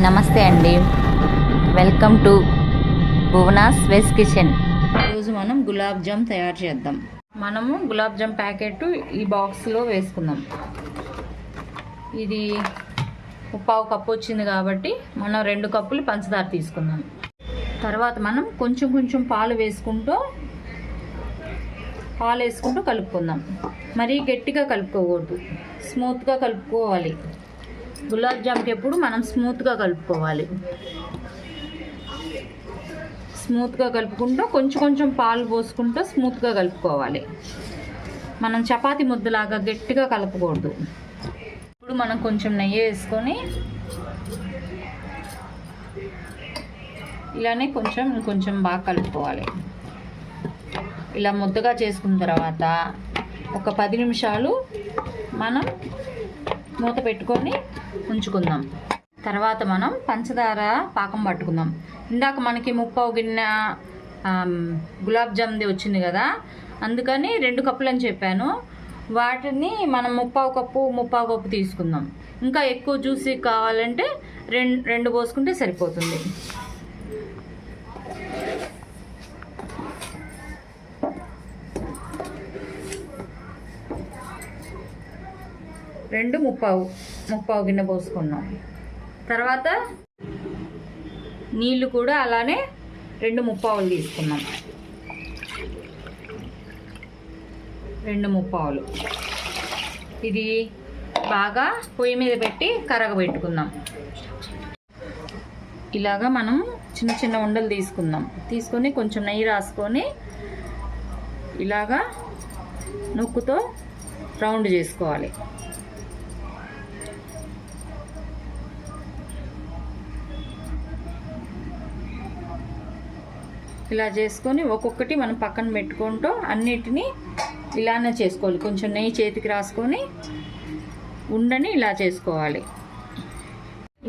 నమస్తే అండి, welcome to భువనాస్ veg kitchen. ఈరోజు మనం గులాబ్ జామ్ తయారు చేద్దాం. మనము గులాబ్ జామ్ ప్యాకెట్ ఈ బాక్స్లో వేసుకుందాం. ఇది 1/4 కప్పు వచ్చింది కాబట్టి మనం 2 కప్పులు పంచదార తీసుకుందాం. తర్వాత మనం కొంచెం పాలు వేసుకుంటూ కలుపుకుందాం. మరీ గట్టిగా కలుపుకోకూడదు, స్మూత్గా కలుపుకోవాలి. గులాబ్ జామ్కి ఎప్పుడు మనం స్మూత్గా కలుపుకోవాలి. స్మూత్గా కలుపుకుంటూ కొంచెం పాలు పోసుకుంటూ స్మూత్గా కలుపుకోవాలి. మనం చపాతీ ముద్దలాగా గట్టిగా కలపకూడదు. ఇప్పుడు మనం కొంచెం నెయ్యి వేసుకొని ఇలానే కొంచెం బాగా కలుపుకోవాలి. ఇలా ముద్దగా చేసుకున్న తర్వాత ఒక 10 నిమిషాలు మనం మూత పెట్టుకొని ఉంచుకుందాం. తర్వాత మనం పంచదార పాకం పట్టుకుందాం. ఇందాక మనకి 1/4 గిన్నె గులాబ్ జామ్ది వచ్చింది కదా, అందుకని 2 కప్పులు అని చెప్పాను. వాటిని మనం 1/4 కప్పు తీసుకుందాం. ఇంకా ఎక్కువ జ్యూసీ కావాలంటే 2 పోసుకుంటే సరిపోతుంది. ముప్పావు గిన్నె పోసుకున్నాం. తర్వాత నీళ్ళు కూడా అలానే 2 ముప్పావులు తీసుకున్నాం. 2 ముప్పావులు. ఇది బాగా పొయ్యి మీద పెట్టి కరగబెట్టుకుందాం. ఇలాగా మనం చిన్న ఉండలు తీసుకొని కొంచెం నెయ్యి రాసుకొని ఇలాగా నొక్కుతో రౌండ్ చేసుకోవాలి. ఇలా చేసుకొని ఒక్కొక్కటి మనం పక్కన పెట్టుకుంటూ అన్నిటినీ ఇలానే చేసుకోవాలి. కొంచెం నెయ్యి చేతికి రాసుకొని ఉండని ఇలా చేసుకోవాలి.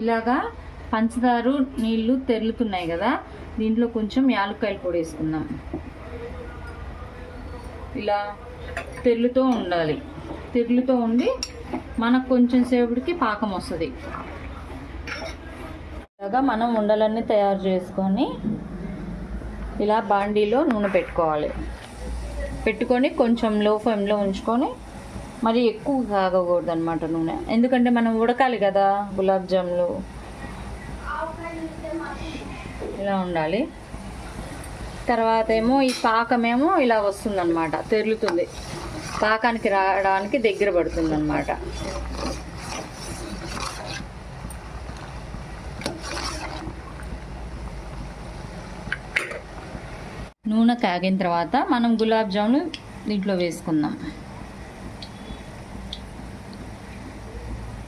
ఇలాగా పంచదార నీళ్ళు తెరులుతున్నాయి కదా, దీంట్లో కొంచెం యాలక్కాయల పొడి వేసుకుందాం. ఇలా తెరులుతూ ఉండాలి. తెరులుతూ ఉండి మనకు కొంచెం సేపటికి పాకం వస్తుంది. ఇలాగా మనం ఉండలన్నీ తయారు చేసుకొని ఇలా బాండీలో నూనె పెట్టుకొని కొంచెం లో ఫ్లేమ్లో ఉంచుకొని, మరి ఎక్కువ కాగకూడదు అనమాట నూనె, ఎందుకంటే మనం ఉడకాలి కదా గులాబ్ జాములు. ఇలా ఉండాలి. తర్వాత ఏమో ఈ పాకమేమో ఇలా వస్తుందన్నమాట, తెరులుతుంది. పాకానికి రావడానికి దగ్గర పడుతుంది అన్నమాట. నూనె కాగిన తర్వాత మనం గులాబ్ జాములు దీంట్లో వేసుకుందాం.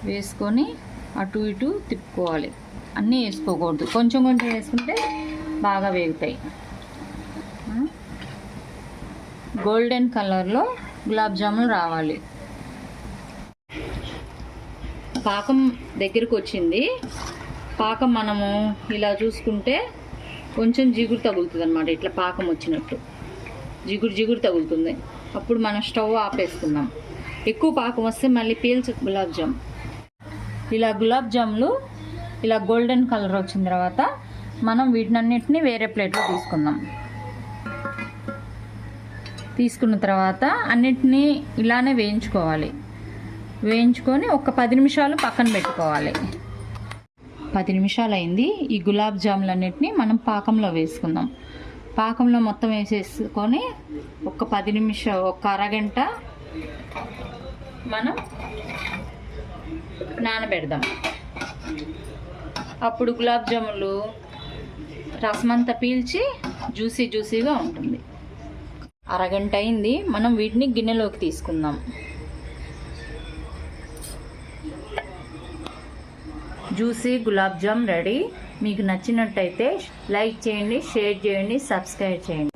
వేసుకొని అటు ఇటు తిప్పుకోవాలి. అన్నీ వేసుకోకూడదు, కొంచెం వేసుకుంటే బాగా వేగుతాయి. గోల్డెన్ కలర్లో గులాబ్ జాములు రావాలి. పాకం దగ్గరకు వచ్చింది. పాకం మనము ఇలా చూసుకుంటే కొంచెం జిగురు తగులుతుంది అనమాట. ఇట్లా పాకం వచ్చినట్టు జిగురు తగులుతుంది. అప్పుడు మనం స్టవ్ ఆపేసుకుందాం. ఎక్కువ పాకం వస్తే మళ్ళీ పీల్చు గులాబ్ జామ్. ఇలా గులాబ్ జాములు ఇలా గోల్డెన్ కలర్ వచ్చిన తర్వాత మనం వీటినన్నిటిని వేరే ప్లేట్లో తీసుకున్న తర్వాత అన్నిటినీ ఇలానే వేయించుకొని ఒక 10 నిమిషాలు పక్కన పెట్టుకోవాలి. 10 నిమిషాలు అయింది. ఈ గులాబ్ జాములన్నిటిని మనం పాకంలో వేసుకుందాం. పాకంలో మొత్తం వేసేసుకొని ఒక 10 నిమిషాలు, ఒక అరగంట మనం నానబెడదాం. అప్పుడు గులాబ్ జాములు రసమంతా పీల్చి జ్యూసీగా ఉంటుంది. అరగంట అయింది. మనం వీటిని గిన్నెలోకి తీసుకుందాం. Juicy gulab jam ready. మీకు నచ్చినట్టయితే లైక్ చేయండి, షేర్ చేయండి, సబ్స్క్రైబ్ చేయండి.